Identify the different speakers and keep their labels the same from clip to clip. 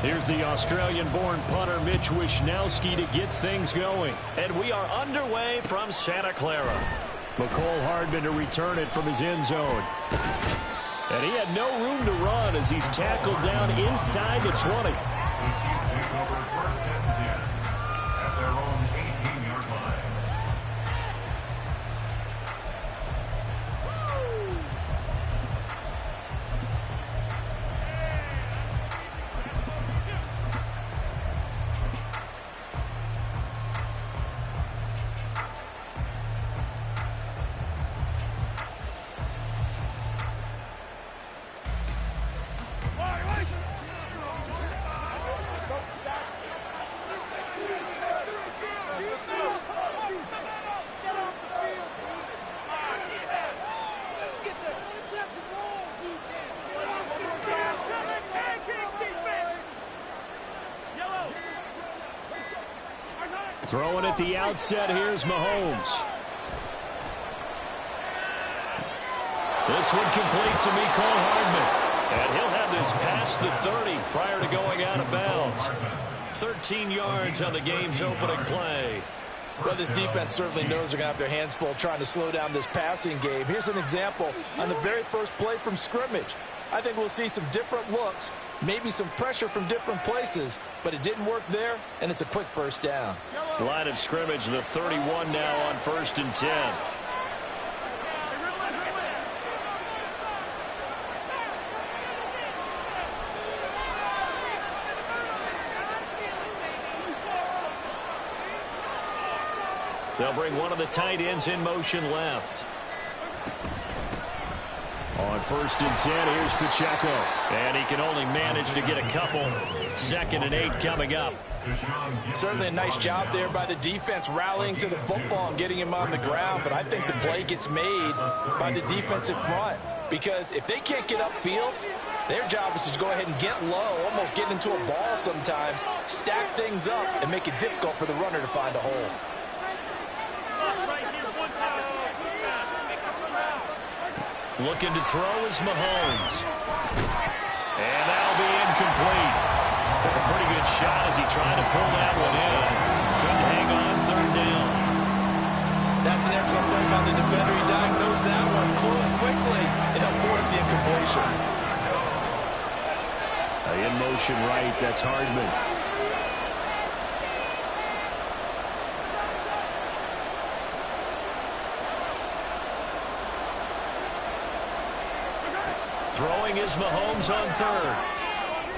Speaker 1: Here's the Australian-born punter Mitch Wishnowsky to get things going.
Speaker 2: And we are underway from Santa Clara.
Speaker 1: McCole Hardman to return it from his end zone. And he had no room to run as he's tackled down inside the 20.
Speaker 3: At their own 18-yard line.
Speaker 1: Throwing at the outset, here's Mahomes. This one complete to Mecole Hardman.
Speaker 2: And he'll have this past the 30 prior to going out of bounds. 13 yards on the game's opening play.
Speaker 4: Well, this defense certainly knows they're going to have their hands full trying to slow down this passing game. Here's an example on the very first play from scrimmage. I think we'll see some different looks, maybe some pressure from different places, but it didn't work there, and it's a quick first down.
Speaker 2: Line of scrimmage, the 31 now on 1st and 10. They'll bring one of the tight ends in motion left.
Speaker 1: On 1st and 10, here's Pacheco.
Speaker 2: And he can only manage to get a couple. 2nd and 8 coming up.
Speaker 4: Certainly a nice job there by the defense rallying to the football and getting him on the ground, but I think the play gets made by the defensive front because if they can't get upfield, their job is to go ahead and get low, almost get into a ball sometimes, stack things up, and make it difficult for the runner to find a hole.
Speaker 2: Looking to throw is Mahomes. And that'll be incomplete. Took a pretty good shot as he tried to pull that one in. Couldn't hang on 3rd down.
Speaker 4: That's an excellent play by the defender. He diagnosed that one, closed quickly, and helped force the incompletion.
Speaker 1: In motion right, that's Hardman.
Speaker 2: Throwing is Mahomes on 3rd.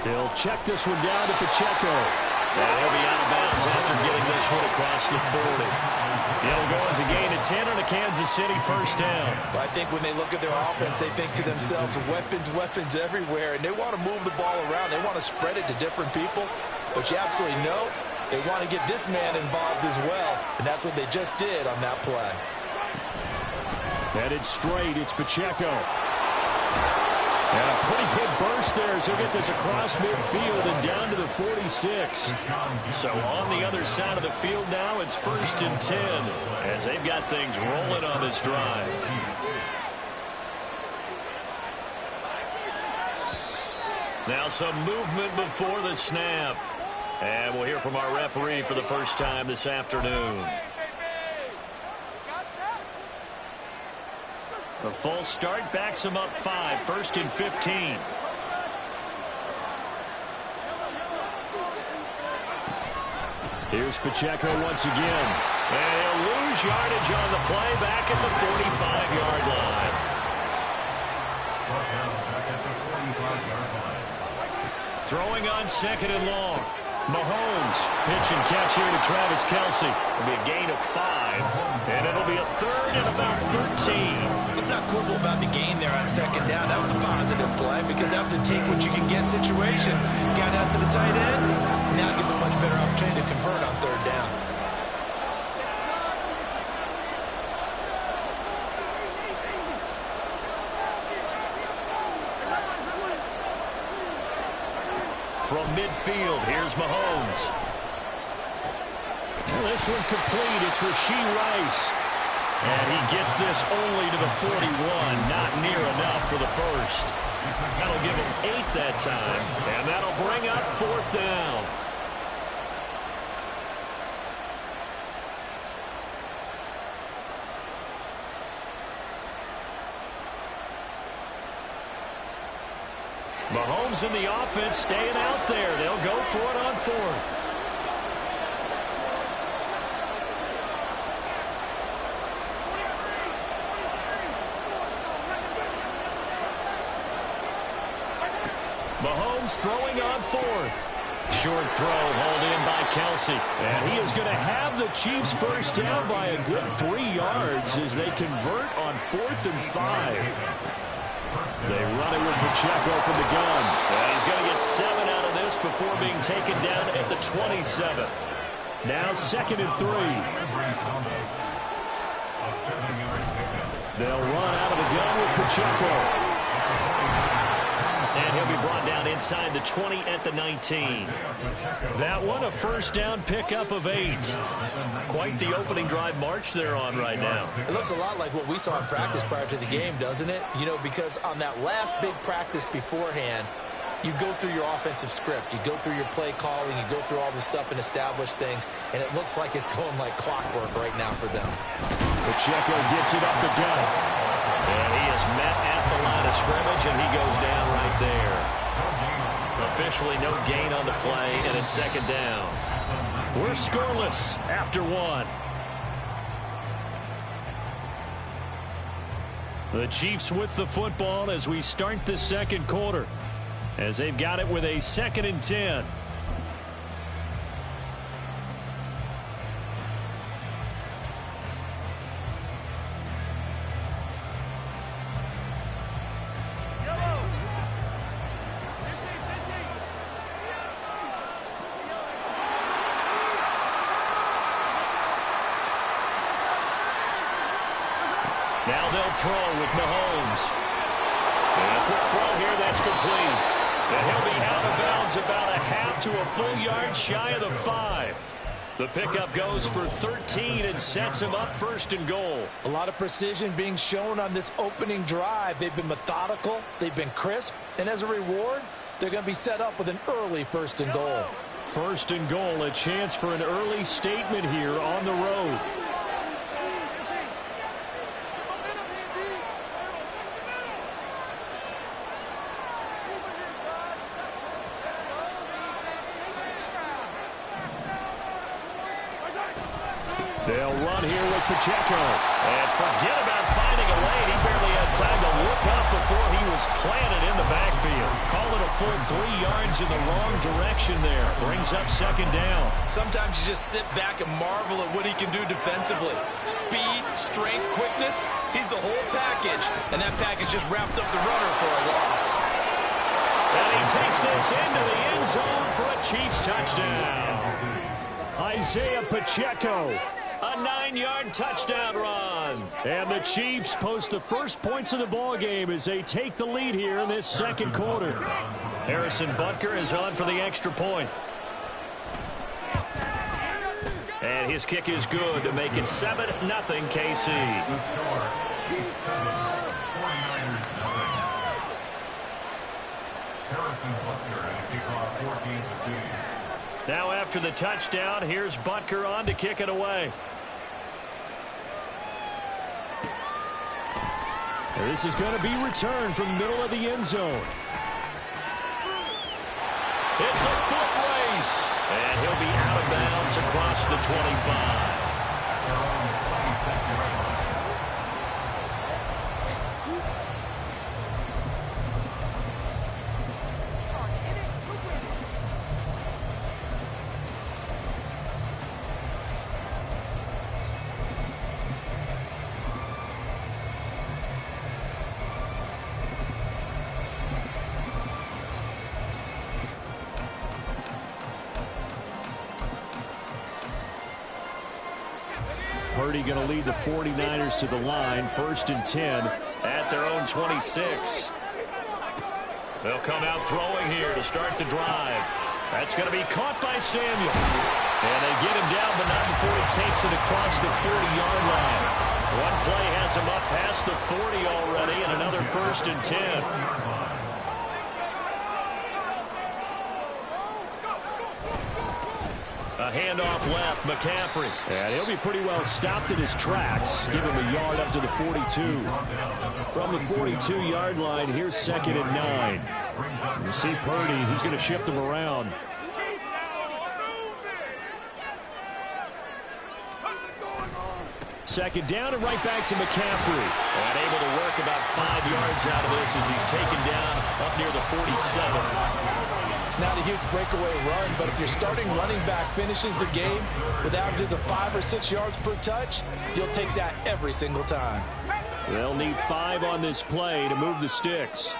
Speaker 1: He'll check this one down to Pacheco.
Speaker 2: And he'll be out of bounds after getting this one across the 40. He'll go as a gain of 10 on a Kansas City 1st down.
Speaker 4: Well, I think when they look at their offense, they think to themselves, weapons, weapons everywhere, and they want to move the ball around. They want to spread it to different people. But you absolutely know they want to get this man involved as well, and that's what they just did on that play.
Speaker 1: Headed straight, it's Pacheco. And a pretty good burst there as he'll get this across midfield and down to the 46.
Speaker 2: So on the other side of the field now, it's 1st and 10 as they've got things rolling on this drive. Now some movement before the snap. And we'll hear from our referee for the first time this afternoon. The false start backs him up 5, 1st and 15.
Speaker 1: Here's Pacheco once again.
Speaker 2: And he'll lose yardage on the play back at the 45-yard line. Throwing on 2nd and long. Mahomes, pitch and catch here to Travis Kelce. It'll be a gain of 5, and it'll be a 3rd and about 13.
Speaker 4: Let's not quibble about the gain there on 2nd down. That was a positive play because that was a take-what-you-can-get situation. Got out to the tight end. Now it gives a much better opportunity to convert on 3rd down.
Speaker 2: From midfield, here's Mahomes.
Speaker 1: Well, this one complete. It's Rashee Rice.
Speaker 2: And he gets this only to the 41, not near enough for the first. That'll give him 8 that time, and that'll bring up 4th down. Mahomes and the offense staying out there. They'll go for it on 4th. Mahomes throwing on 4th. Short throw hauled in by Kelsey. And he is going to have the Chiefs first down by a good 3 yards as they convert on 4th and 5. They run it with Pacheco from the gun. And he's going to get 7 out of this before being taken down at the 27. Now 2nd and 3. They'll run out of the gun with Pacheco. And he'll be brought down inside the 20 at the 19. That one a first down pickup of 8. Quite the opening drive march they're on right now.
Speaker 4: It looks a lot like what we saw in practice prior to the game, doesn't it? You know, because on that last big practice beforehand, you go through your offensive script. You go through your play calling. You go through all the stuff and establish things. And it looks like it's going like clockwork right now for them.
Speaker 1: Pacheco gets it up the gut.
Speaker 2: And he is met at the line of scrimmage, and he goes down right there. Officially no gain on the play, and it's 2nd down. We're scoreless after 1. The Chiefs with the football as we start the 2nd quarter, as they've got it with a 2nd and 10. Now they'll throw with Mahomes. And a quick throw here that's complete. And he'll be out of bounds about a half to a full yard shy of the 5. The pickup goes for 13 and sets him up 1st and goal.
Speaker 4: A lot of precision being shown on this opening drive. They've been methodical. They've been crisp. And as a reward, they're going to be set up with an early 1st and goal.
Speaker 1: 1st and goal, a chance for an early statement here on the road. They'll run here with Pacheco.
Speaker 2: And forget about finding a lane. He barely had time to look up before he was planted in the backfield. Call it a full 3 yards in the wrong direction there. Brings up 2nd down.
Speaker 4: Sometimes you just sit back and marvel at what he can do defensively. Speed, strength, quickness. He's the whole package. And that package just wrapped up the runner for a loss.
Speaker 2: And he takes this into the end zone for a Chiefs touchdown.
Speaker 1: Isaiah Pacheco.
Speaker 2: A 9-yard touchdown run.
Speaker 1: And the Chiefs post the first points of the ball game as they take the lead here in this 2nd quarter.
Speaker 2: Harrison Butker is on for the extra point. And his kick is good to make it 7-0 KC. Now after the touchdown, here's Butker on to kick it away.
Speaker 1: This is going to be returned from the middle of the end zone.
Speaker 2: It's a foot race. And he'll be out of bounds across the 25.
Speaker 1: Purdy going to lead the 49ers to the line. 1st and 10
Speaker 2: at their own 26. They'll come out throwing here to start the drive. That's going to be caught by Samuel. And they get him down, but not before he takes it across the 40-yard line. One play has him up past the 40 already, and another 1st and 10. A handoff left, McCaffrey.
Speaker 1: And he'll be pretty well stopped in his tracks. Give him a yard up to the 42. From the 42-yard line, here's 2nd and 9. You see Purdy, he's going to shift him around. Second down and right back to McCaffrey.
Speaker 2: And able to work about 5 yards out of this as he's taken down up near the 47.
Speaker 4: It's not a huge breakaway run, but if your starting running back finishes the game with averages of 5 or 6 yards per touch, you'll take that every single time.
Speaker 1: They'll need 5 on this play to move the sticks.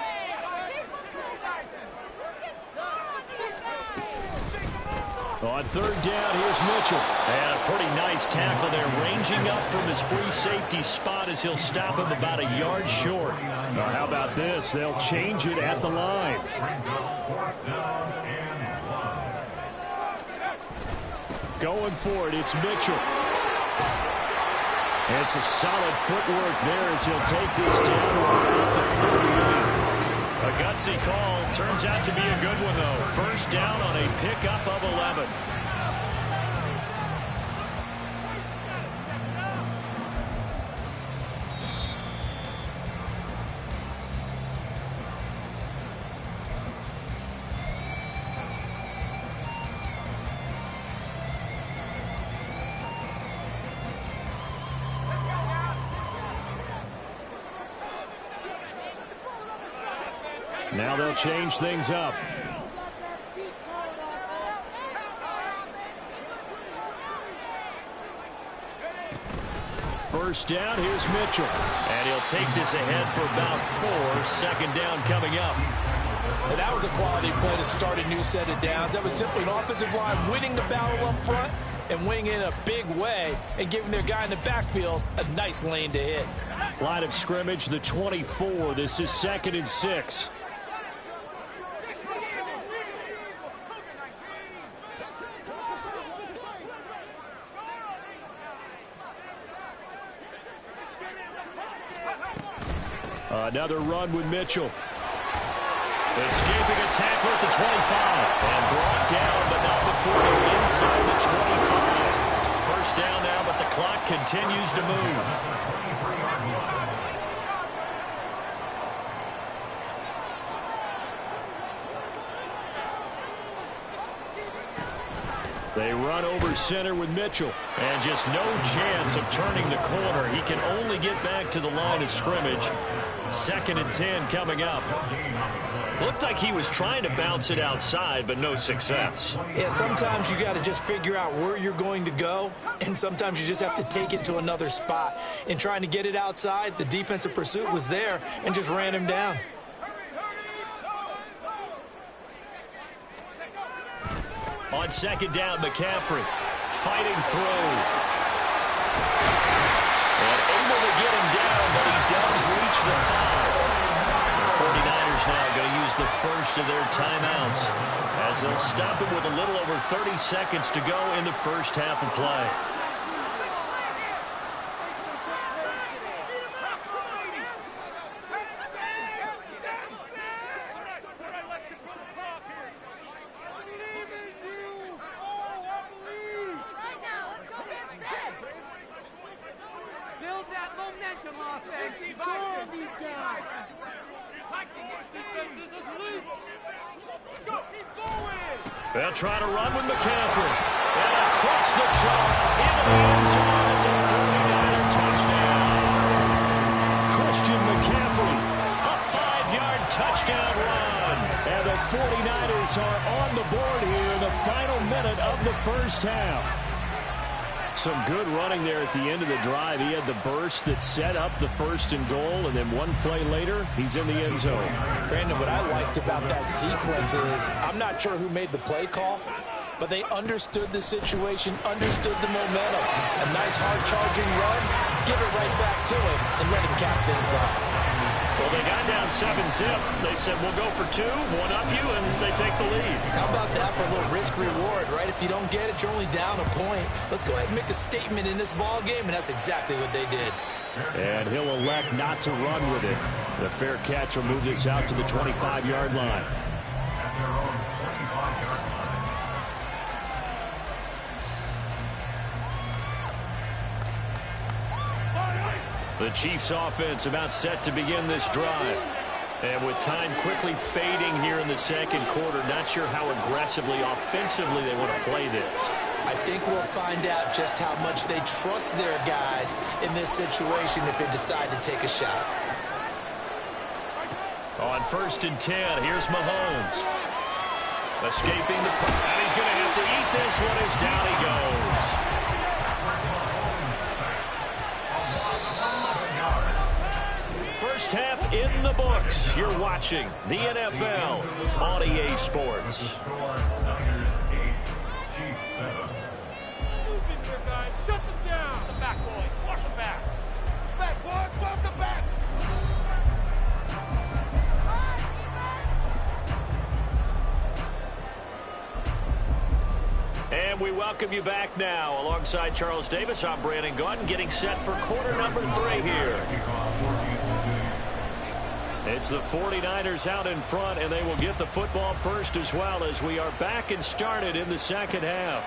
Speaker 1: On 3rd down, here's Mitchell.
Speaker 2: And a pretty nice tackle there, ranging up from his free safety spot as he'll stop him about a yard short.
Speaker 1: Now, how about this? They'll change it at the line. Going for it, it's Mitchell. And some solid footwork there as he'll take this down about the 38.
Speaker 2: A gutsy call. Turns out to be a good one, though. 1st down on a pickup of 11.
Speaker 1: Now they'll change things up. First down, here's Mitchell.
Speaker 2: And he'll take this ahead for about 4. 2nd down coming up.
Speaker 4: And that was a quality play to start a new set of downs. That was simply an offensive line winning the battle up front and winning in a big way and giving their guy in the backfield a nice lane to hit.
Speaker 1: Line of scrimmage, the 24. This is 2nd and 6. Another run with Mitchell.
Speaker 2: Escaping a tackle at the 25. And brought down, but not before they're inside the 25. 1st down now, but the clock continues to move.
Speaker 1: They run over center with Mitchell.
Speaker 2: And just no chance of turning the corner. He can only get back to the line of scrimmage. 2nd and 10 coming up. Looked like he was trying to bounce it outside, but no success.
Speaker 4: Yeah, sometimes you got to just figure out where you're going to go, and sometimes you just have to take it to another spot. In trying to get it outside, the defensive pursuit was there and just ran him down.
Speaker 2: On 2nd down, McCaffrey fighting through. And able to get him down, but he does reach the 5. The 49ers now going to use the first of their timeouts as they'll stop him with a little over 30 seconds to go in the first half of play. They'll try to run with McCaffrey. And across the chalk into the end zone. It's a 49er touchdown.
Speaker 1: Christian McCaffrey.
Speaker 2: A 5-yard touchdown run.
Speaker 1: And the 49ers are on the board here in the final minute of the first half. Some good running there at the end of the drive. He had the burst that set up the 1st and goal, and then one play later, he's in the end zone.
Speaker 4: Brandon, what I liked about that sequence is I'm not sure who made the play call, but they understood the situation, understood the momentum. A nice hard-charging run, give it right back to him, and let him cap things off.
Speaker 2: Well, they got down
Speaker 1: 7-zip. They said, we'll go for 2, one up you, and they take the lead.
Speaker 4: How about that for a little risk-reward, right? If you don't get it, you're only down a point. Let's go ahead and make a statement in this ball game, and that's exactly what they did.
Speaker 1: And he'll elect not to run with it. The fair catch will move this out to the 25-yard line. The Chiefs offense about set to begin this drive. And with time quickly fading here in the second quarter, not sure how aggressively, offensively they want to play this.
Speaker 4: I think we'll find out just how much they trust their guys in this situation if they decide to take a shot.
Speaker 1: On 1st and 10, here's Mahomes. Escaping the pressure. And he's going to have to eat this one as down he goes. First half in the books. You're watching the NFL on EA Sports.
Speaker 3: Niners 8, Chiefs 7.
Speaker 5: Move in here, guys. Shut them down. Force them back, boys. Force them back. Back, boys. Force them back.
Speaker 1: And we welcome you back now. Alongside Charles Davis, I'm Brandon Gaudin, getting set for quarter number 3 here. It's the 49ers out in front, and they will get the football first as well as we are back and started in the second half.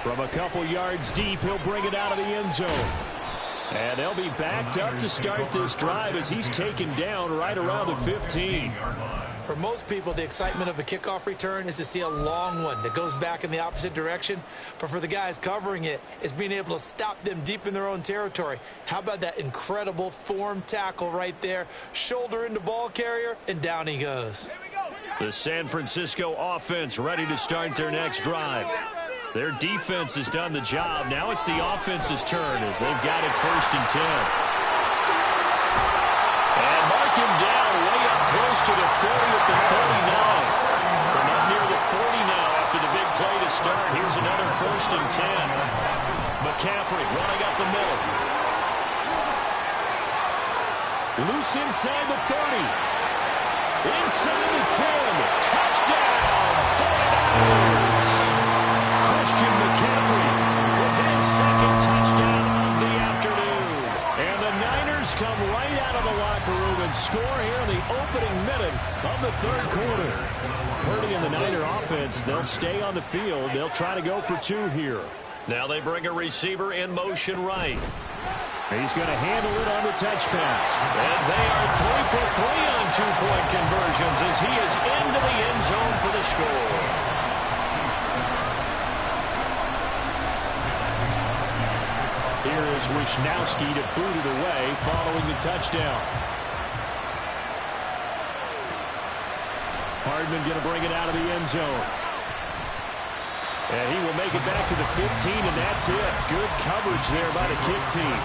Speaker 1: From a couple yards deep, he'll bring it out of the end zone. And they'll be backed up to start this drive as he's taken down right around the 15.
Speaker 4: For most people, the excitement of a kickoff return is to see a long one that goes back in the opposite direction. But for the guys covering it, it's being able to stop them deep in their own territory. How about that incredible form tackle right there? Shoulder into ball carrier, and down he goes.
Speaker 1: The San Francisco offense ready to start their next drive. Their defense has done the job. Now it's the offense's turn as they've got it 1st and 10. And mark him down way up close to the 40 at the 39. From up near the 40 now after the big play to start. Here's another 1st and 10. McCaffrey running up the middle. Loose inside the 30. Inside the 10. Touchdown, 49ers. Christian McCaffrey with his second touchdown of the afternoon. And the Niners come right out of the locker room and score here in the opening minute of the 3rd quarter. Purdy and the Niner offense, they'll stay on the field. They'll try to go for 2 here. Now they bring a receiver in motion right. He's going to handle it on the touch pass. And they are 3 for 3 on 2-point conversions as he is into the end zone for the score. Here is Wishnowski to boot it away following the touchdown. Hardman going to bring it out of the end zone. And he will make it back to the 15, and that's it. Good coverage there by the kick team.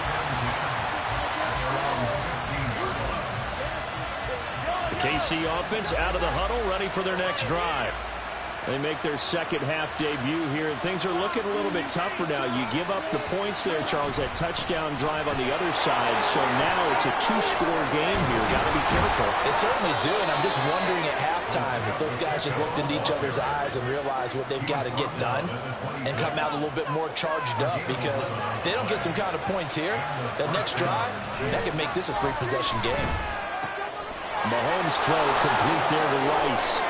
Speaker 1: The KC offense out of the huddle, ready for their next drive. They make their second half debut here, and things are looking a little bit tougher now. You give up the points there, Charles, that touchdown drive on the other side. So now it's a 2-score game here. Got to be careful.
Speaker 4: They certainly do, and I'm just wondering at halftime if those guys just looked into each other's eyes and realized what they've got to get done and come out a little bit more charged up, because if they don't get some kind of points here, that next drive, that could make this a 3-possession game.
Speaker 1: Mahomes' throw complete there to Rice.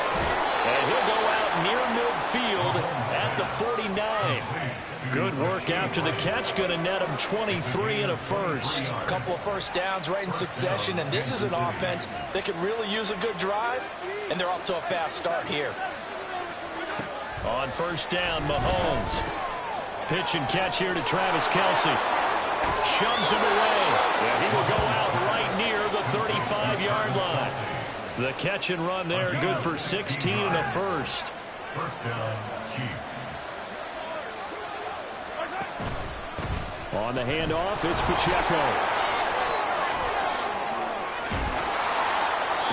Speaker 1: And he'll go out near midfield at the 49. Good work after the catch. Going to net him 23 and a first.
Speaker 4: A couple of first downs right in succession, and this is an offense that could really use a good drive, and they're off to a fast start here.
Speaker 1: On 1st down, Mahomes. Pitch and catch here to Travis Kelce. Shoves him away. And he will go out right near the 35-yard line. The catch and run there, good for 16 and a first.
Speaker 3: 1st down, Chiefs.
Speaker 1: On the handoff, it's Pacheco.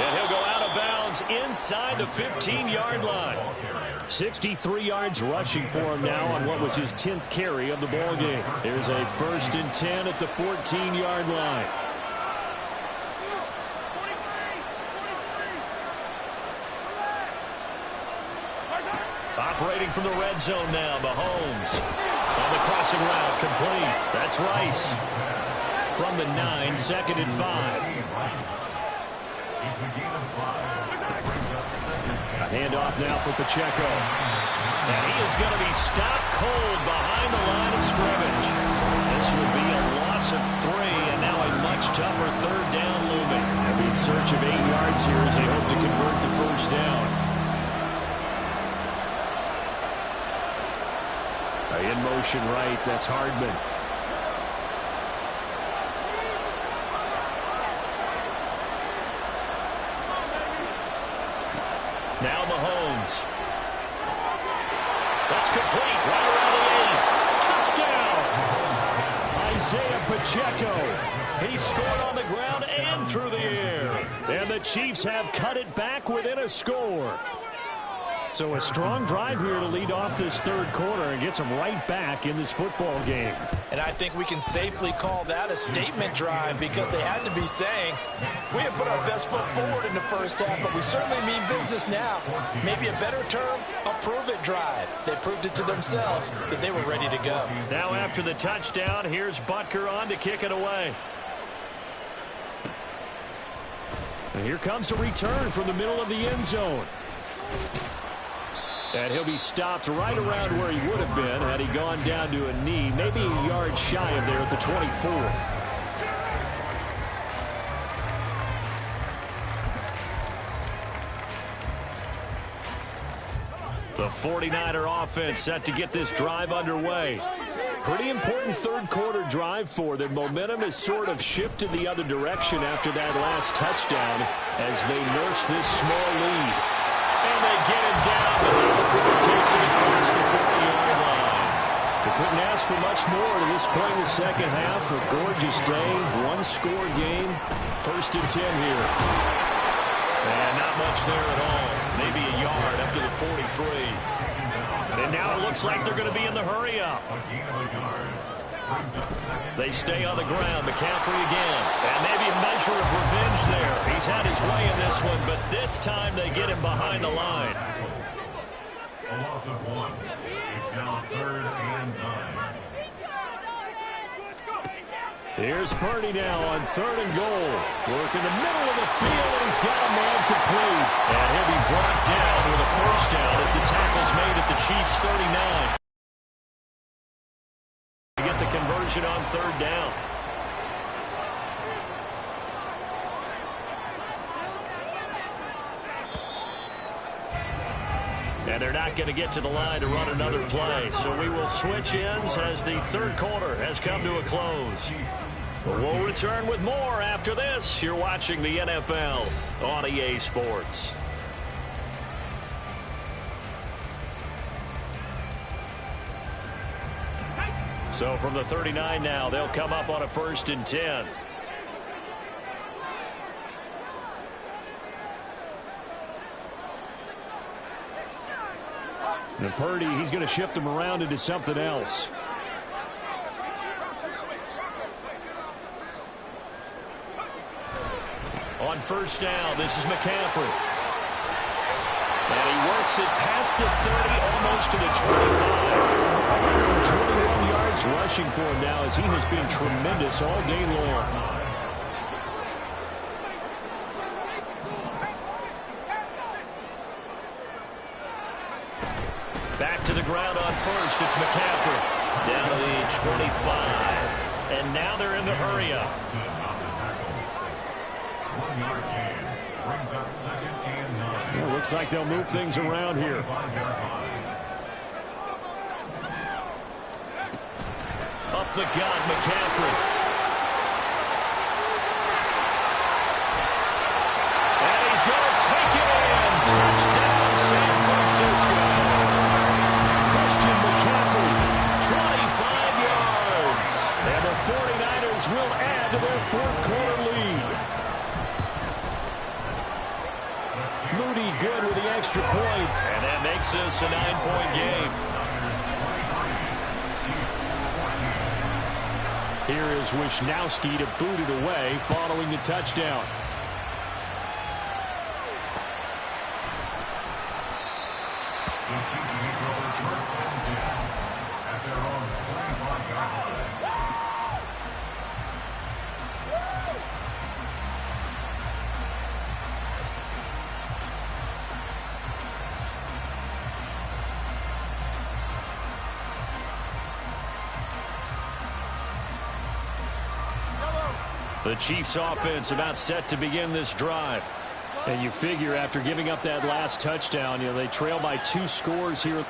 Speaker 1: And he'll go out of bounds inside the 15-yard line. 63 yards rushing for him now on what was his 10th carry of the ball game. There's a 1st and 10 at the 14-yard line.
Speaker 2: Operating from the red zone now, Mahomes. On the crossing route, complete. That's Rice. From the 9, 2nd and 5. A handoff now for Pacheco. And he is going to be stopped cold behind the line of scrimmage. This will be a loss of 3, and now a much tougher 3rd down looming.
Speaker 1: They'll be in search of 8 yards here as they hope to convert the 1st down. In motion right, that's Hardman.
Speaker 2: Now Mahomes. That's complete. Right around the 8. Touchdown.
Speaker 1: Isaiah Pacheco. He scored on the ground and through the air. And the Chiefs have cut it back within a score. So a strong drive here to lead off this 3rd quarter and gets them right back in this football game.
Speaker 4: And I think we can safely call that a statement drive because they had to be saying, we have put our best foot forward in the 1st half, but we certainly mean business now. Maybe a better term, a prove-it drive. They proved it to themselves that they were ready to go.
Speaker 2: Now after the touchdown, here's Butker on to kick it away.
Speaker 1: And here comes a return from the middle of the end zone. And he'll be stopped right around where he would have been had he gone down to a knee, maybe a yard shy of there at the 24.
Speaker 2: The 49er offense set to get this drive underway.
Speaker 1: Pretty important 3rd quarter drive for them. Momentum has sort of shifted the other direction after that last touchdown as they nurse this small lead.
Speaker 2: And they get him down, but he takes it across the 40-yard line.
Speaker 1: They couldn't ask for much more to this point in the 2nd half. A gorgeous day, 1-score game. 1st and 10 here.
Speaker 2: And not much there at all. Maybe a yard up to the 43. And now it looks like they're going to be in the hurry-up. They stay on the ground. McCaffrey again. And maybe a measure of revenge there. He's had his way in this one, but this time they get him behind the line.
Speaker 3: A loss of 1. It's now 3rd and 9.
Speaker 1: Here's Purdy now on 3rd and goal. Work in the middle of the field, and he's got a man complete.
Speaker 2: And he'll be brought down with a 1st down as the tackle's made at the Chiefs' 39. To get the conversion on 3rd down. And they're not going to get to the line to run another play. So we will switch ends as the 3rd quarter has come to a close. But we'll return with more after this. You're watching the NFL on EA Sports. So from the 39 now, they'll come up on a 1st and 10.
Speaker 1: And Purdy, he's going to shift him around into something else.
Speaker 2: On 1st down, this is McCaffrey. And he works it past the 30, almost to the 25.
Speaker 1: 21 yards rushing for him now as he has been tremendous all day long.
Speaker 2: Back to the ground on 1st. It's McCaffrey. Down to the 25. And now they're in the hurry-up.
Speaker 3: 1 yard gain. Brings up 2nd and 9.
Speaker 1: Well, looks like they'll move things around here.
Speaker 3: 5-yard line.
Speaker 2: Up the gut, McCaffrey. And he's going to take it in. Touchdown, San Francisco.
Speaker 1: Christian McCaffrey, 25 yards. And the 49ers will add to their 4th quarter lead. Moody good with the extra point.
Speaker 2: And that makes this a 9-point game.
Speaker 1: Here is Wisnowski to boot it away following the touchdown.
Speaker 3: The Chiefs take over first and 10 at their own 25-yard line.
Speaker 1: The Chiefs offense about set to begin this drive. And you figure after giving up that last touchdown, they trail by 2 scores here.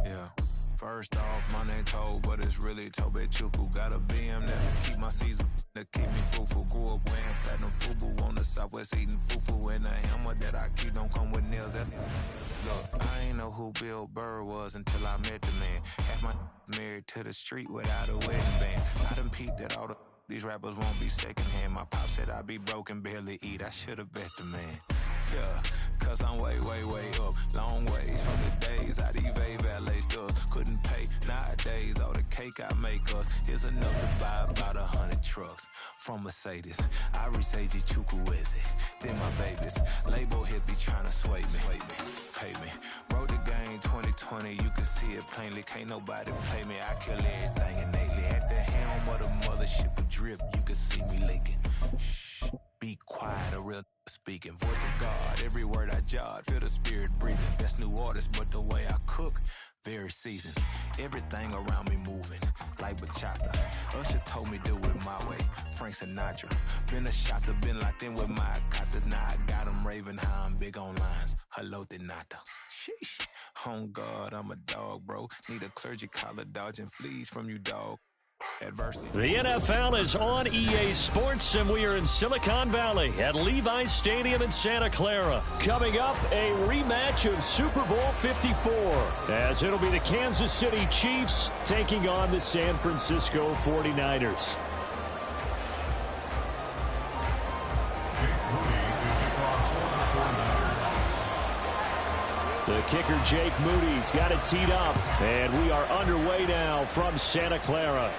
Speaker 6: Yeah. First off, my name Toad, but it's really Tobe Chuku. Got a BM that keep my season, that keep me fruitful. Grew up wearing platinum FUBU on the Southwest, eating fufu. And the hammer that I keep don't come with nails. Look, I ain't know who Bill Burr was until I met the man. Half my married to the street without a wedding band. I done peeped at all these rappers won't be secondhand. My pop said I'd be broke and barely eat. I should've bet the man. Yeah, cause I'm way, way, way up. Long ways from the days I evade valet stores. Couldn't pay nowadays. All the cake I make us is enough to buy about 100 trucks. From Mercedes, I resage Chukwueze. Then my babies, label hit be trying to sway me. Pay me. Wrote the game 2020, you can see it plainly. Can't nobody play me. I kill everything innately. At the helm of the mothership of drip, you can see me leaking. Shh, be quiet, a real speaking. Voice of God, every word I jot, feel the spirit breathing. That's new artist, but the way I cook, very seasoned. Everything around me moving, like bachata. Usher told me do it my way, Frank Sinatra. Been a shotter, been locked in with my katas. Now I got them raving how I'm big on lines. Hello, Denata. Sheesh. On God, I'm a dog, bro. Need a clergy collar, dodging fleas from you, dog. Adversity.
Speaker 1: The NFL is on EA Sports, and we are in Silicon Valley at Levi's Stadium in Santa Clara. Coming up, a rematch of Super Bowl 54, as it'll be the Kansas City Chiefs taking on the San Francisco 49ers. The kicker, Jake Moody's got it teed up, and we are underway now from Santa Clara.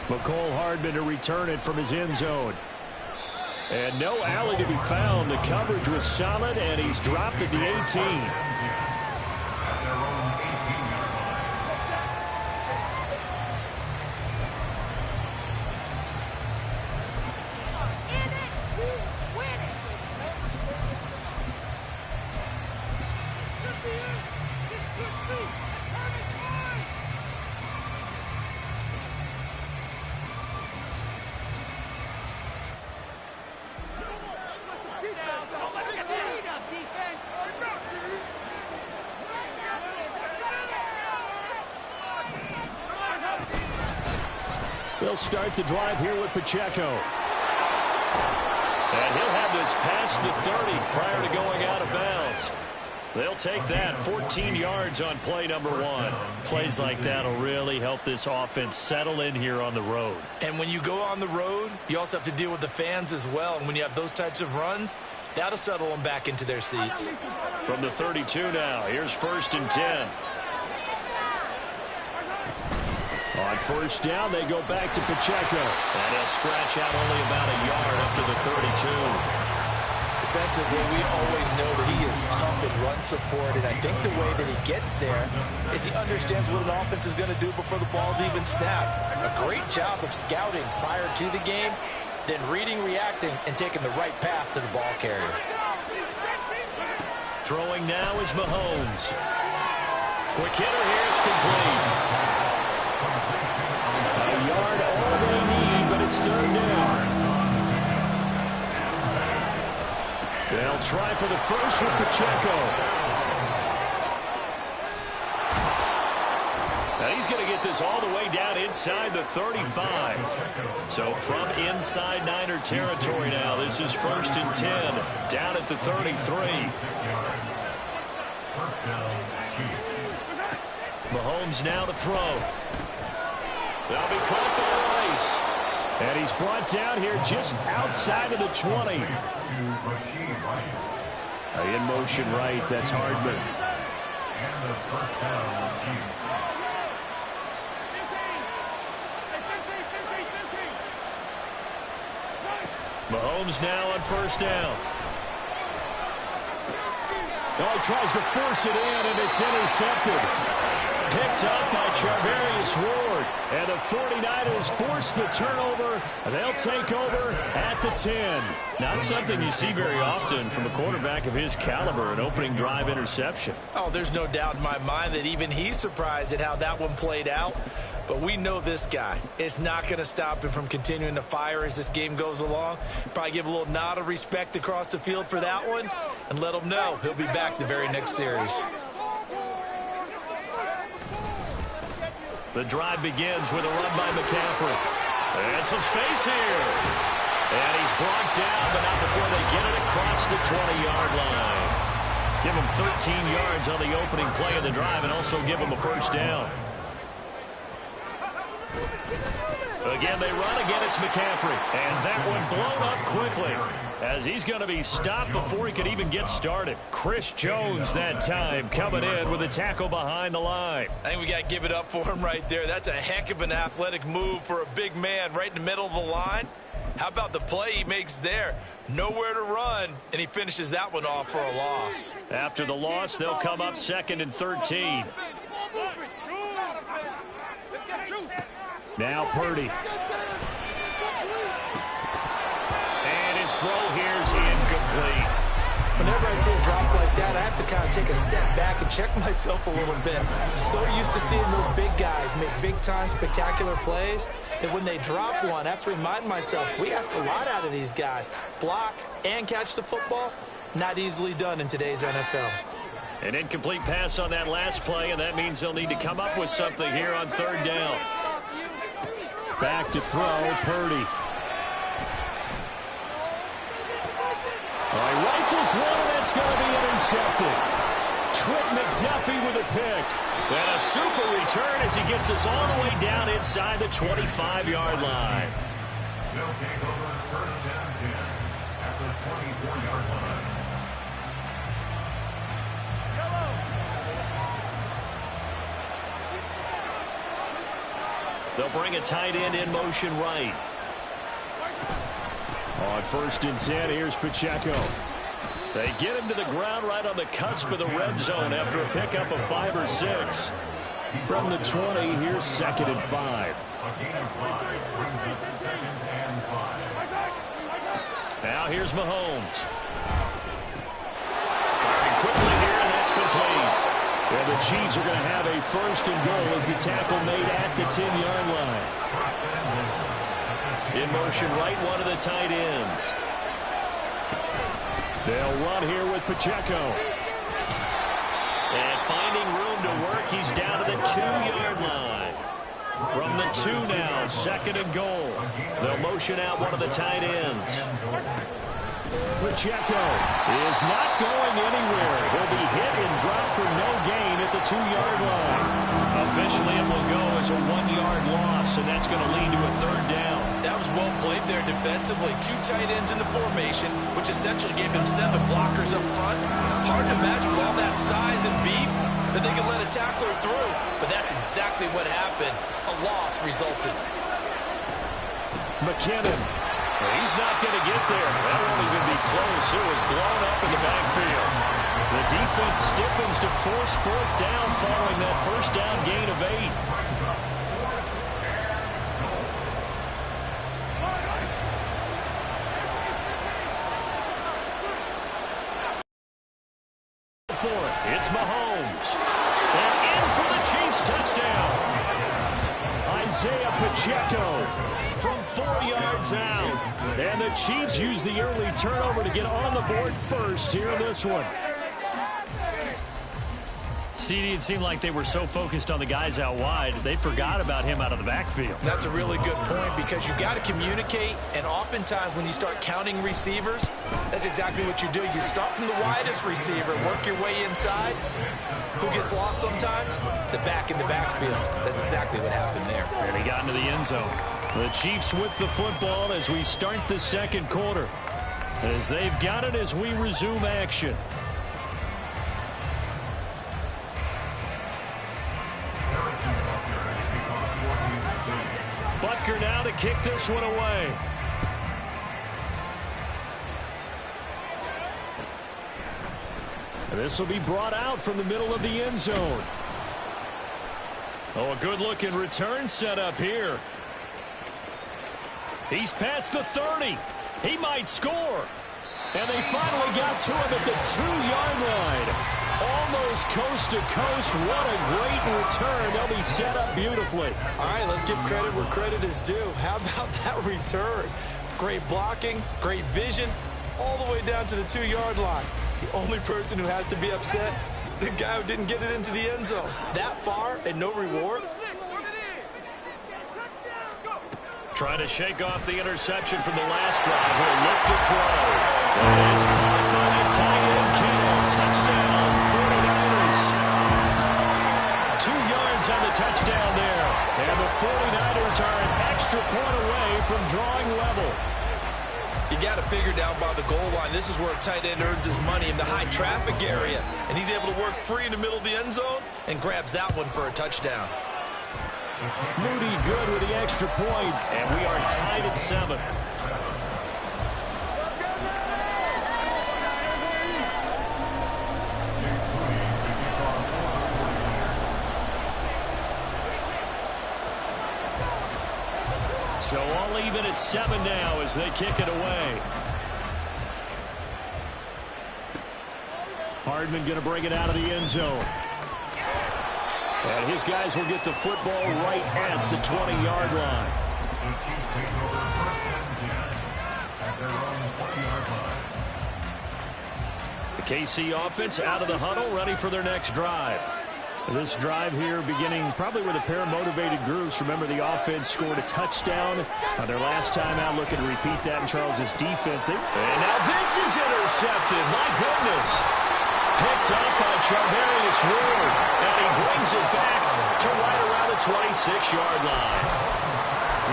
Speaker 1: McCole Hardman to return it from his end zone. And no alley to be found. The coverage was solid, and he's dropped at the 18. They'll start the drive here with Pacheco. And he'll have this past the 30 prior to going out of bounds. They'll take that 14 yards on play number 1. Plays like that will really help this offense settle in here on the road.
Speaker 4: And when you go on the road, you also have to deal with the fans as well. And when you have those types of runs, that'll settle them back into their seats.
Speaker 1: From the 32 now, here's 1st and 10. On 1st down, they go back to Pacheco. And he'll scratch out only about a yard up to the 32.
Speaker 4: Defensively, we always know that he is tough in run support, and I think the way that he gets there is he understands what an offense is going to do before the ball's even snapped. A great job of scouting prior to the game, then reading, reacting, and taking the right path to the ball carrier.
Speaker 1: Throwing now is Mahomes. Quick hitter here, it's complete. A yard all they need, but it's 3rd down. They'll try for the first with Pacheco. Now he's going to get this all the way down inside the 35. So from inside Niner territory now, this is 1st and 10, down at the 33. Mahomes now to throw. They'll be caught by Rice. And he's brought down here just outside of the 20. In motion right, that's Hardman.
Speaker 3: And the first down, Chiefs.
Speaker 2: Mahomes now on first down.
Speaker 1: Oh, he tries to force it in, and it's intercepted. Picked up by Charvarius Ward. And the 49ers force the turnover. They'll take over at the 10. Not something you see very often from a quarterback of his caliber, an opening drive interception.
Speaker 4: Oh, there's no doubt in my mind that even he's surprised at how that one played out. But we know this guy is not going to stop him from continuing to fire as this game goes along. Probably give a little nod of respect across the field for that one and let him know he'll be back the very next series.
Speaker 2: The drive begins with a run by McCaffrey. And some space here. And he's brought down, but not before they get it across the 20-yard line. Give him 13 yards on the opening play of the drive and also give him a first down. Again, they run. Again, it's McCaffrey. And that one blown up quickly as he's going to be stopped before he could even get started. Chris Jones that time coming in with a tackle behind the line.
Speaker 4: I think we got to give it up for him right there. That's a heck of an athletic move for a big man right in the middle of the line. How about the play he makes there? Nowhere to run, and he finishes that one off for a loss.
Speaker 2: After the loss, they'll come up 2nd and 13.
Speaker 1: Now Purdy.
Speaker 2: And his throw here's incomplete.
Speaker 4: Whenever I see a drop like that, I have to kind of take a step back and check myself a little bit. So used to seeing those big guys make big-time spectacular plays that when they drop one, I have to remind myself, we ask a lot out of these guys. Block and catch the football, not easily done in today's NFL.
Speaker 2: An incomplete pass on that last play, and that means they'll need to come up with something here on 3rd down.
Speaker 1: Back to throw, Purdy. All right, rifles one, and that's going to be intercepted. Trent McDuffie with a pick.
Speaker 2: And a super return as he gets us all the way down inside the 25-yard line.
Speaker 3: They'll take over first down 10 at the 24-yard line.
Speaker 2: They'll bring a tight end in motion right.
Speaker 1: On 1st and 10, here's Pacheco. They get him to the ground right on the cusp of the red zone after a pickup of 5 or 6. From the 20, here's 2nd and 5.
Speaker 3: A gain of 5 brings up 2nd and 5.
Speaker 2: Now here's Mahomes. Firing quickly here, and that's complete.
Speaker 1: And the Chiefs are going to have a 1st and goal as the tackle made at the 10-yard line.
Speaker 2: In motion right, one of the tight ends.
Speaker 1: They'll run here with Pacheco.
Speaker 2: And finding room to work, he's down to the 2-yard line. From the 2 now, 2nd and goal. They'll motion out one of the tight ends.
Speaker 1: Pacheco is not going anywhere. He'll be hit and dropped for no gain at the 2-yard line.
Speaker 2: Officially, it will go as a 1-yard loss, and that's going to lead to a 3rd down.
Speaker 4: That was well played there defensively. 2 tight ends in the formation, which essentially gave him 7 blockers up front. Hard to imagine with all that size and beef that they could let a tackler through. But that's exactly what happened. A loss resulted.
Speaker 1: McKinnon.
Speaker 2: He's not going to get there. That won't even be close. It was blown up in the backfield.
Speaker 1: The defense stiffens to force 4th down following that 1st down gain of 8.
Speaker 2: It's Mahomes. And in for the Chiefs touchdown.
Speaker 1: Isaiah Pacheco from 4 yards out. And the Chiefs use the early turnover to get on the board first here in this one.
Speaker 2: CD, it seemed like they were so focused on the guys out wide, they forgot about him out of the backfield.
Speaker 4: That's a really good point because you've got to communicate, and oftentimes when you start counting receivers, that's exactly what you do. You start from the widest receiver, work your way inside. Who gets lost sometimes? The back in the backfield. That's exactly what happened there.
Speaker 2: And he got into the end zone.
Speaker 1: The Chiefs with the football as we start the 2nd quarter. As they've got it as we resume action.
Speaker 3: Harrison Butker,
Speaker 1: Butker now to kick this one away. This will be brought out from the middle of the end zone.
Speaker 2: Oh, a good-looking return set up here.
Speaker 1: He's past the 30. He might score. And they finally got to him at the 2-yard line. Almost coast to coast. What a great return. They'll be set up beautifully.
Speaker 4: All right, let's give credit where credit is due. How about that return? Great blocking, great vision, all the way down to the 2-yard line. The only person who has to be upset, the guy who didn't get it into the end zone. That far and no reward?
Speaker 2: Trying to shake off the interception from the last drive. He'll look to throw. It is caught by the tight end, Kittle. Touchdown, 49ers. 2 yards on the touchdown there. And the 49ers are an extra point away from drawing level.
Speaker 4: You got to figure down by the goal line. This is where a tight end earns his money, in the high traffic area. And he's able to work free in the middle of the end zone and grabs that one for a touchdown.
Speaker 1: Moody good with the extra point.
Speaker 2: And we are tied at 7.
Speaker 1: So all even at 7 now as they kick it away. Hardman going to bring it out of the end zone. And his guys will get the football right at the 20-yard line. The KC offense out of the huddle, ready for their next drive. This drive here beginning probably with a pair of motivated groups. Remember, the offense scored a touchdown on their last time out. Looking to repeat that in Charles's defense. And now this is intercepted. My goodness. Picked up by Charvarius Ward. And he brings it back to right around the 26-yard line.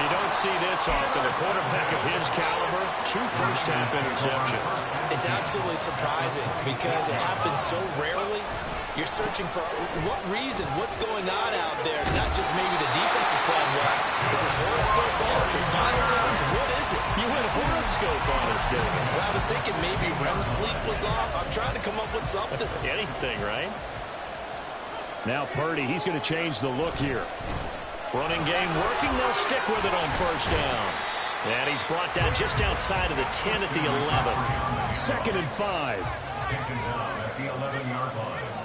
Speaker 2: You don't see this often. A quarterback of his caliber, 2 first-half interceptions.
Speaker 4: It's absolutely surprising because it happens so rarely. You're searching for what reason, what's going on out there. It's not just maybe the defense is playing well. Is his horoscope off? Is biorhythms? What is it?
Speaker 2: You went horoscope on us, David.
Speaker 4: Well, I was thinking maybe REM sleep was off. I'm trying to come up with something.
Speaker 2: Anything, right?
Speaker 1: Now Purdy, he's going to change the look here.
Speaker 2: Running game working. They'll stick with it on first down. And he's brought down just outside of the 10 at the 11.
Speaker 1: 2nd and 5.
Speaker 3: Taken down at the 11-yard line.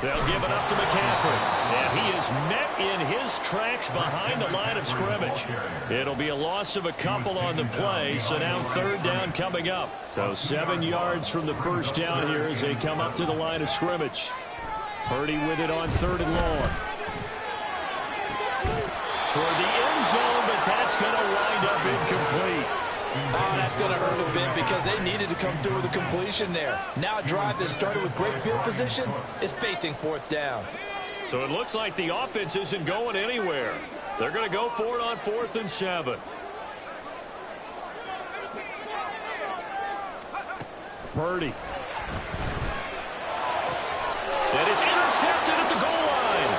Speaker 2: They'll give it up to McCaffrey. And he is met in his tracks behind the line of scrimmage.
Speaker 1: It'll be a loss of a couple on the play, so now 3rd down coming up. So 7 yards from the first down here as they come up to the line of scrimmage. Purdy with it on 3rd and long. Toward the end zone, but that's going to wind up incomplete.
Speaker 4: Oh, that's going to hurt a bit because they needed to come through with a completion there. Now a drive that started with great field position is facing 4th down.
Speaker 1: So it looks like the offense isn't going anywhere. They're going to go for it on 4th and 7. Purdy. That is intercepted at the goal line.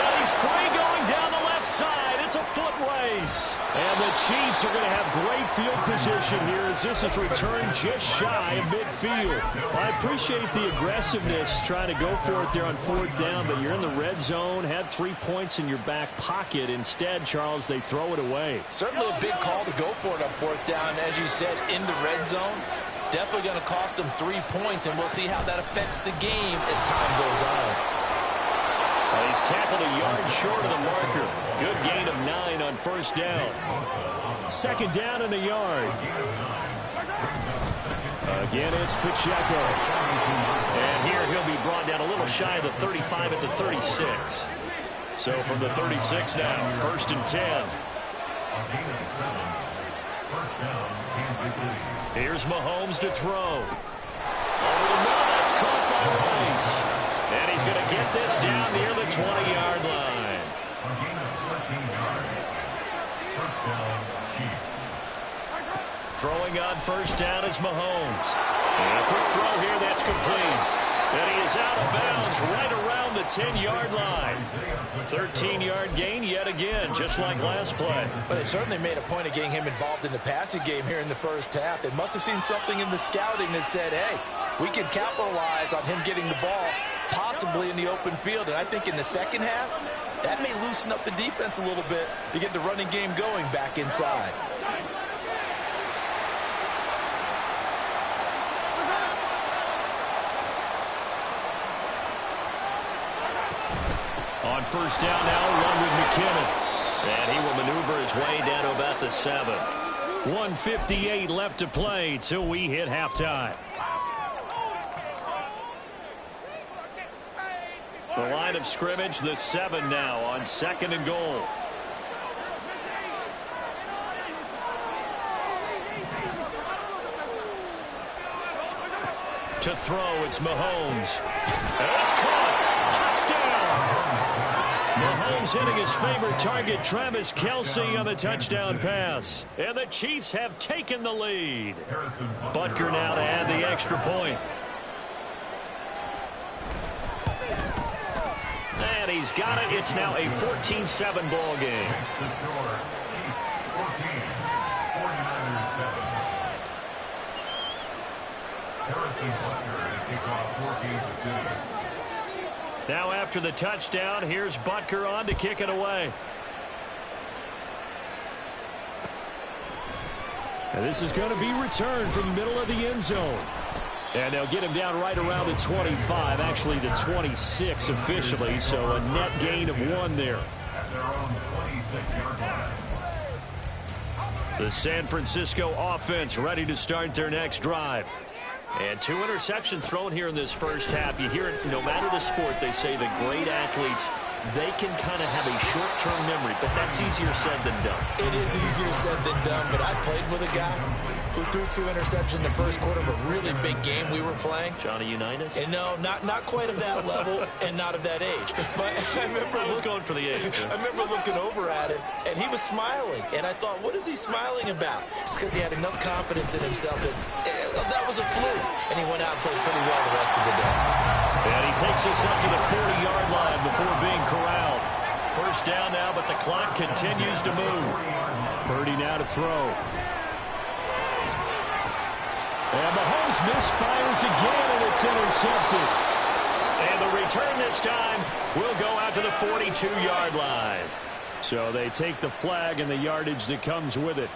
Speaker 1: And he's free going down the left side. It's a foot race. And the Chiefs are going to have great field position here as this is returned just shy of midfield. I appreciate the aggressiveness trying to go for it there on 4th down, but you're in the red zone, had 3 points in your back pocket. Instead, Charles, they throw it away.
Speaker 4: Certainly a big call to go for it on 4th down. As you said, in the red zone, definitely going to cost them 3 points, and we'll see how that affects the game as time goes on.
Speaker 1: He's tackled a yard short of the marker. Good gain of 9 on first down. 2nd down and a yard. Again, it's Pacheco. And here he'll be brought down a little shy of the 35 at the 36. So from the 36 now, 1st and 10. Here's Mahomes to throw. Over the middle, that's caught by Rice. And he's going to get this down near the 20-yard line. Throwing on first down is Mahomes. And a quick throw here that's complete. And he is out of bounds right around the 10-yard line. 13-yard gain yet again, just like last play.
Speaker 4: But they certainly made a point of getting him involved in the passing game here in the first half. They must have seen something in the scouting that said, hey, we can capitalize on him getting the ball possibly in the open field. And I think in the second half, that may loosen up the defense a little bit to get the running game going back inside.
Speaker 1: On first down now, run with McKinnon. And he will maneuver his way down to about the 7. 1:58 left to play till we hit halftime. The line of scrimmage, the 7 now on 2nd and goal. To throw, it's Mahomes. And it's caught. Touchdown! Mahomes hitting his favorite target, Travis Kelce, on the touchdown pass. And the Chiefs have taken the lead. Butker now to add the extra point. And he's got it. It's now a 14-7 ball game.
Speaker 3: The score, Chiefs 14, 49ers 7. Harrison Butker to kick off for Kansas City.
Speaker 1: Now after the touchdown, here's Butker on to kick it away. And this is going to be returned from the middle of the end zone. And they'll get him down right around the 25, actually the 26 officially, so a net gain of 1 there.
Speaker 3: At their own 26-yard line.
Speaker 1: The San Francisco offense ready to start their next drive. And 2 interceptions thrown here in this first half. You hear it, no matter the sport, they say the great athletes, they can kind of have a short-term memory, but that's easier said than done.
Speaker 4: It is easier said than done, but I played with a guy who threw 2 interceptions in the first quarter of a really big game we were playing.
Speaker 1: Johnny Unitas?
Speaker 4: And no, not quite of that level and not of that age. But I remember
Speaker 1: I was going for the age.
Speaker 4: I remember looking over at him, and he was smiling. And I thought, what is he smiling about? It's because he had enough confidence in himself that that was a fluke. And he went out and played pretty well the rest of the day.
Speaker 1: And he takes us up to the 40-yard line before being corralled. First down now, but the clock continues to move. Purdy now to throw. And Mahomes misfires again, and it's intercepted. And the return this time will go out to the 42-yard line. So they take the flag and the yardage that comes with it.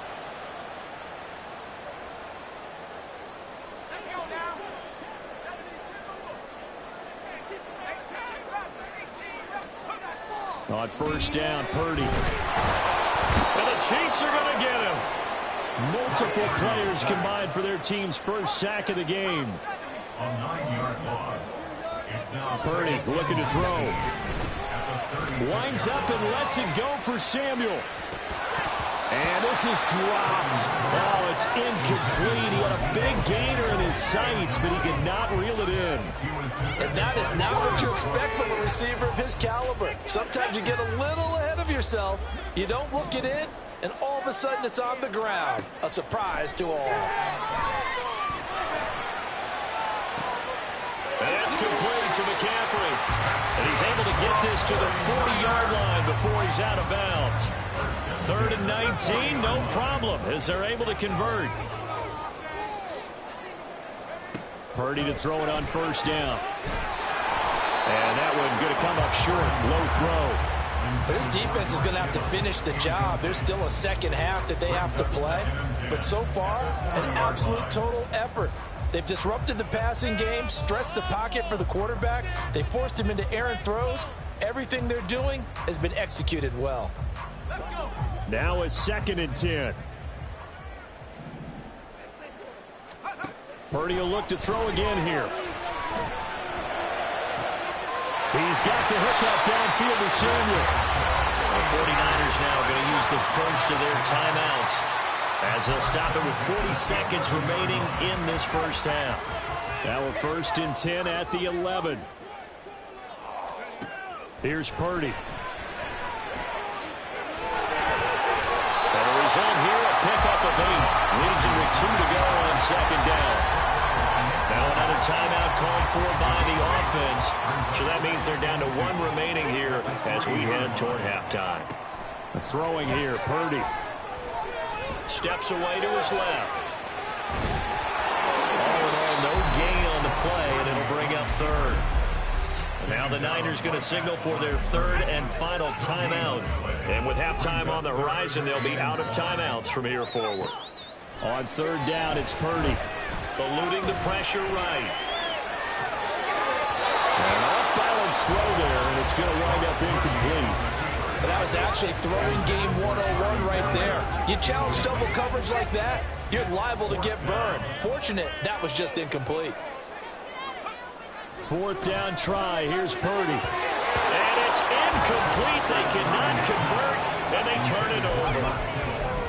Speaker 1: On first down, Purdy. And the Chiefs are going to get him. Multiple players combined for their team's first sack of the game.
Speaker 3: A 9-yard loss. It's now
Speaker 1: Purdy looking to throw. Winds up and lets it go for Samuel. And this is dropped. Oh, it's incomplete. He had a big gainer in his sights, but he could not reel it in.
Speaker 4: And that is not what you expect from a receiver of his caliber. Sometimes you get a little ahead of yourself. You don't look it in, and all of a sudden it's on the ground. A surprise to all.
Speaker 1: That's complete to McCaffrey. And he's able to get this to the 40-yard line before he's out of bounds. 3rd and 19, no problem, as they're able to convert. Purdy to throw it on first down. And that one going to come up short. Low throw.
Speaker 4: This defense is going to have to finish the job. There's still a second half that they have to play. But so far, an absolute total effort. They've disrupted the passing game, stressed the pocket for the quarterback. They forced him into errant throws. Everything they're doing has been executed well.
Speaker 1: Now a 2nd and 10. Purdy will look to throw again here. He's got the hookup downfield to Samuel. The 49ers now going to use the first of their timeouts as they'll stop it with 40 seconds remaining in this first half. Now a 1st and 10 at the 11. Here's Purdy. And the result here, a pickup of 8. Leaves him with 2 to go on 2nd down. Now another timeout called for by the offense. So that means they're down to 1 remaining here as we head toward halftime. Throwing here, Purdy. Steps away to his left. All in all, no gain on the play, and it'll bring up third. Now the Niners going to signal for their 3rd and final timeout. And with halftime on the horizon, they'll be out of timeouts from here forward. On 3rd down, it's Purdy. Eluding the pressure right. An off-balance throw there, and it's going to wind up incomplete.
Speaker 4: But that was actually throwing game 101 right there. You challenge double coverage like that, you're liable to get burned. Fortunate that was just incomplete.
Speaker 1: 4th down try. Here's Purdy. And it's incomplete. They cannot convert, and they turn it over.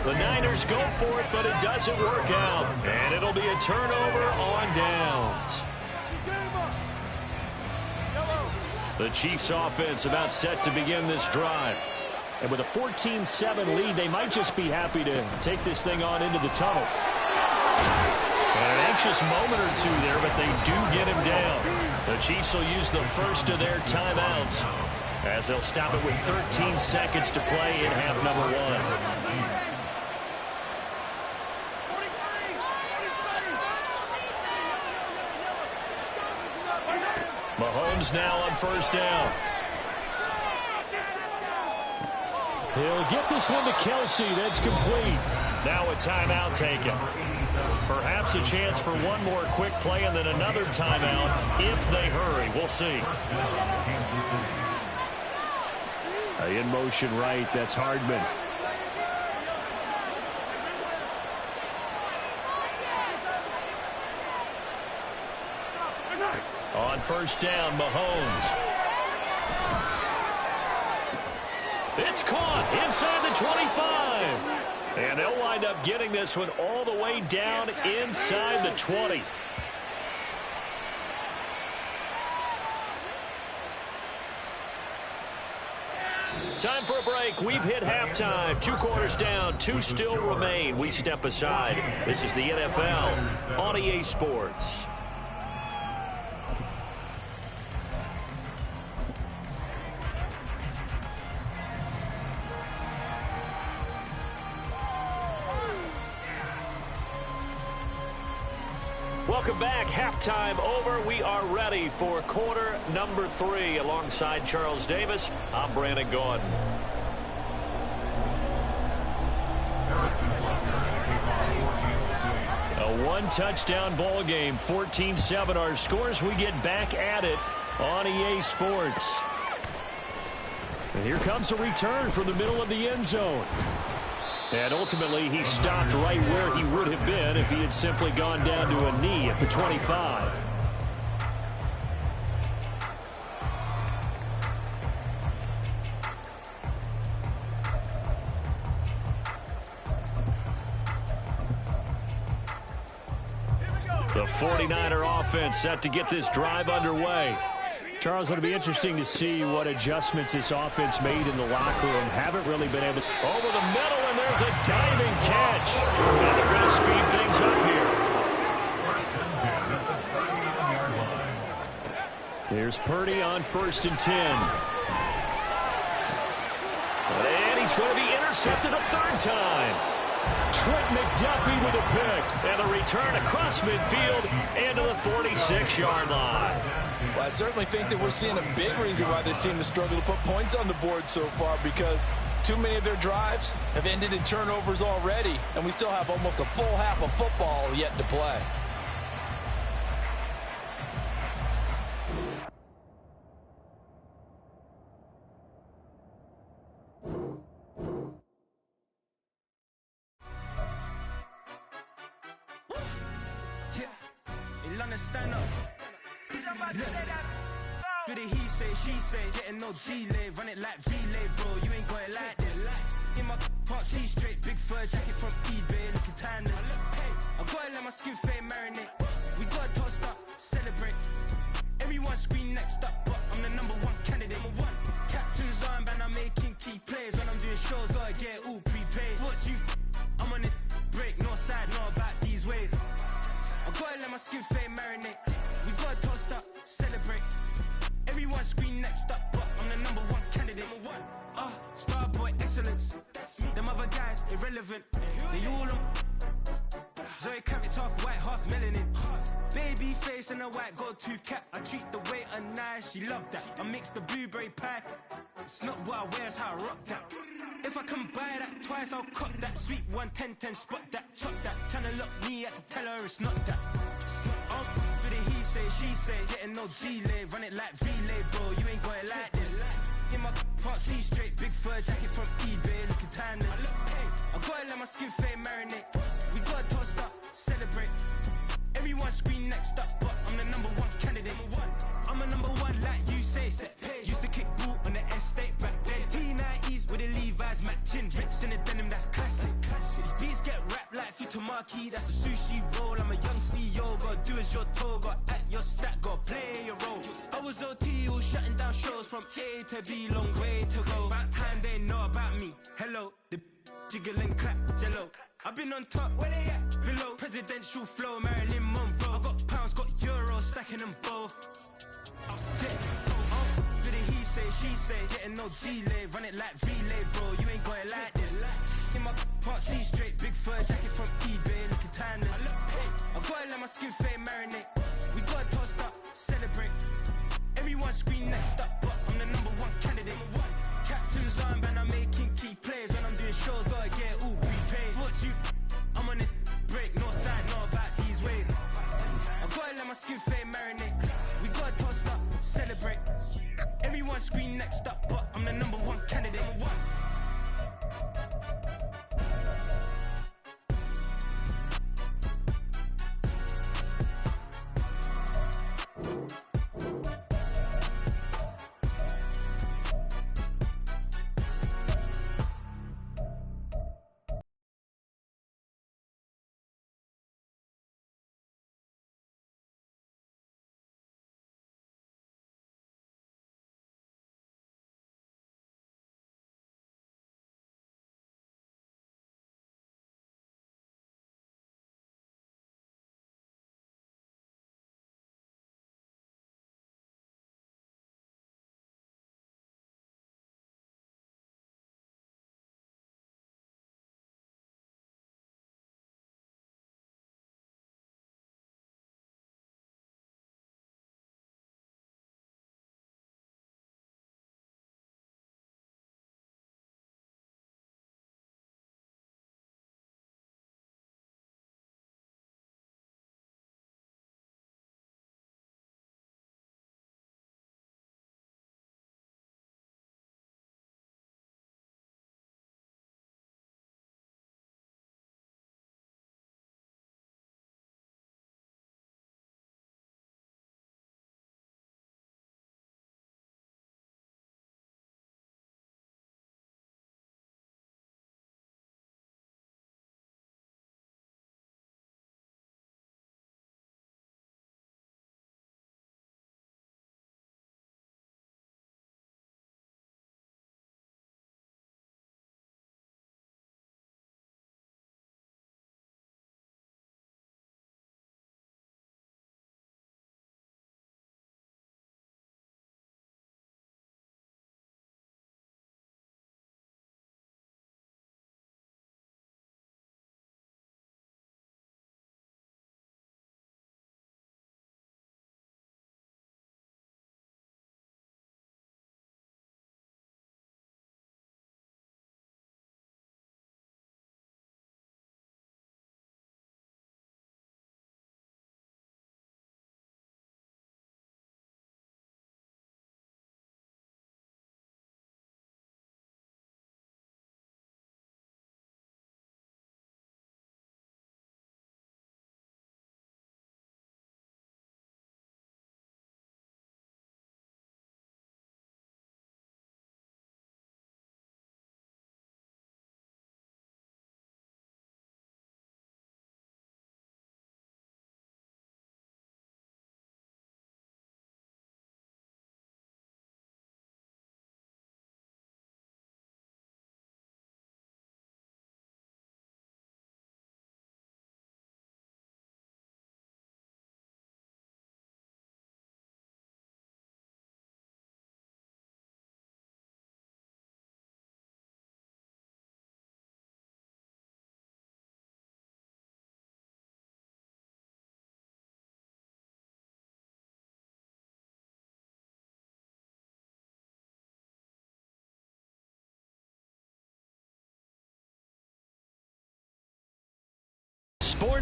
Speaker 1: The Niners go for it, but it doesn't work out. And it'll be a turnover on downs. The Chiefs offense about set to begin this drive. And with a 14-7 lead, they might just be happy to take this thing on into the tunnel. And an anxious moment or two there, but they do get him down. The Chiefs will use the first of their timeouts as they'll stop it with 13 seconds to play in half number 1. Mahomes now on 1st down. He'll get this one to Kelsey. That's complete. Now a timeout taken. Perhaps a chance for one more quick play and then another timeout if they hurry. We'll see. In motion right. That's Hardman. On 1st down, Mahomes. It's caught inside the 25. And they'll wind up getting this one all the way down inside the 20. Time for a break. We've hit halftime. 2 quarters down, 2 still remain. We step aside. This is the NFL on EA Sports. Welcome back. Halftime over. We are ready for quarter number 3. Alongside Charles Davis, I'm Brandon Gordon. A 1-touchdown ball game. 14-7 our scores. We get back at it on EA Sports. And here comes a return from the middle of the end zone. And ultimately, he stopped right where he would have been if he had simply gone down to a knee at the 25. The 49er offense set to get this drive underway. Charles, it'll be interesting to see what adjustments this offense made in the locker room. Haven't really been able to... Over the middle, and there's a diving catch. And they're going to speed things up here. Here's Purdy on 1st and 10. And he's going to be intercepted a 3rd time. Trent McDuffie with a pick. And a return across midfield and to the 46-yard line.
Speaker 4: Well, I certainly think that we're seeing a big reason why this team has struggled to put points on the board so far, because too many of their drives have ended in turnovers already, and we still have almost a full half of football yet to play.
Speaker 7: Stand up. Do the he say, she say, getting no delay, run it like relay, bro. You ain't got it like this. In my can't see straight, big fur jacket from eBay, looking timeless. I gotta let my skin fade marinate. We gotta toast up, celebrate. Everyone scream next up, but I'm the #1 candidate. Captain's armband, I'm making key plays. When I'm doing shows, gotta get all prepaid. What you? I'm on it break, no side, know about these ways. I gotta let my skin fade marinate. We gotta toast up, celebrate. Everyone scream next up, but I'm the number one candidate. Star boy excellence. Them other guys irrelevant. They all on. Zoe Kravitz half white, half melanin. Baby face and a white gold tooth cap. I treat the waiter nice, she love that. I mix the blueberry pie. It's not what I wear, it's how I rock that. If I can buy that twice, I'll cut that. Sweet 110, spot that, chop that. Tryna look me at the teller, it's not that. For the he say, she say, getting no delay. Run it like relay, bro, you ain't got it like this. In my part C straight, big fur jacket from eBay, looking timeless. I gotta let my skin fade marinate. We gotta toast up, celebrate. Everyone scream next up, but I'm the number one candidate. I'm a number one like you say, set pace. Used to kick ball on the estate back then. T90s with the Levi's matching. Rips in the denim, that's classic. These beats get wrapped like Futamaki, that's a sushi roll. I'm a young CEO, gotta do as you're told. Gotta act your stat, gotta play your role. I was OT, all shutting down shows from A to B, long way to go. About time they know about me. Hello, the jiggle and clap, jello. I've been on top, where they at? Below, presidential flow, Marilyn Monroe. I got pounds, got euros, stacking them both. I'll stick. Do the he say, she say, getting no delay. Run it like relay, bro, you ain't got it like this. In my part C straight, big fur jacket from eBay, looking timeless. I gotta let my skin fade marinate. We gotta toast up, celebrate. Everyone scream next up, but I'm the number one candidate. Captain's armband, I'm making key plays. When I'm doing shows, gotta get all prepaid. What you, I'm on it, break, no side, not about these ways. I gotta let my skin fade marinate. We gotta toast up, celebrate. Everyone scream next up, but I'm the number one candidate.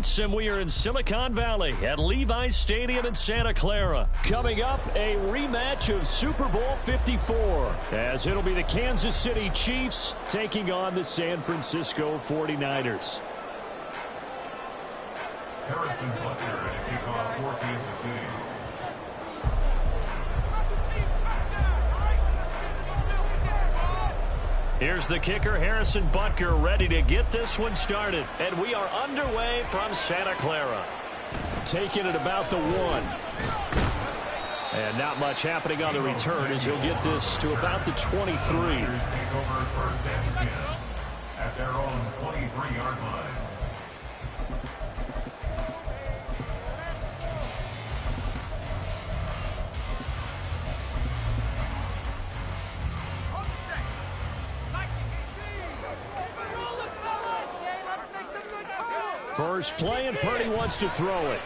Speaker 1: Sports, and we are in Silicon Valley at Levi's Stadium in Santa Clara. Coming up, a rematch of Super Bowl 54, as it'll be the Kansas City Chiefs taking on the San Francisco 49ers.
Speaker 3: Harrison Butker at kickoff for Kansas City.
Speaker 1: Here's the kicker, Harrison Butker, ready to get this one started. And we are underway from Santa Clara. Taking it about the 1. And not much happening on the return as he'll get this to about the 23.
Speaker 3: Take over first and 10 at their own 23-yard line.
Speaker 1: First play, and Purdy wants to throw it.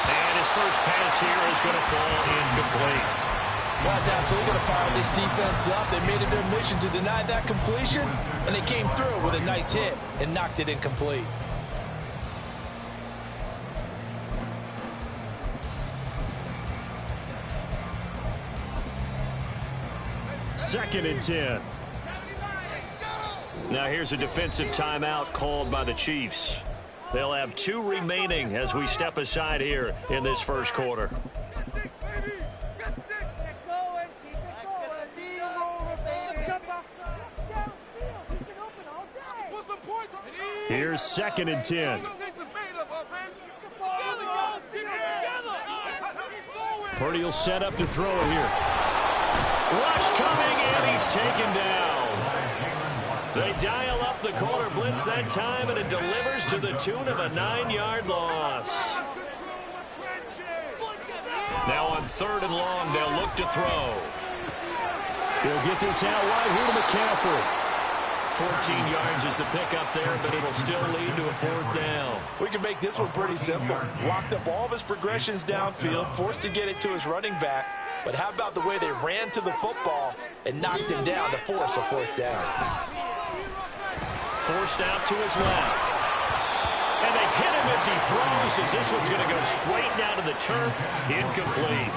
Speaker 1: And his first pass here is going to fall incomplete.
Speaker 4: Well, it's absolutely going to fire this defense up. They made it their mission to deny that completion, and they came through with a nice hit and knocked it incomplete.
Speaker 1: Second and 10. Now here's a defensive timeout called by the Chiefs. They'll have 2 remaining as we step aside here in this first quarter. Here's second and 10. Purdy will set up to throw it here. Rush coming, and he's taken down. They dial up the corner blitz that time, and it delivers to the tune of a 9-yard loss. Now on 3rd and long, they'll look to throw. He'll get this out wide here to McCaffrey. 14 yards is the pickup there, but it'll still lead to a 4th down.
Speaker 4: We can make this one pretty simple. Locked up all of his progressions downfield, forced to get it to his running back. But how about the way they ran to the football and knocked him down to force a 4th down?
Speaker 1: Forced out to his left. And they hit him as he throws, as this one's going to go straight down to the turf. Incomplete.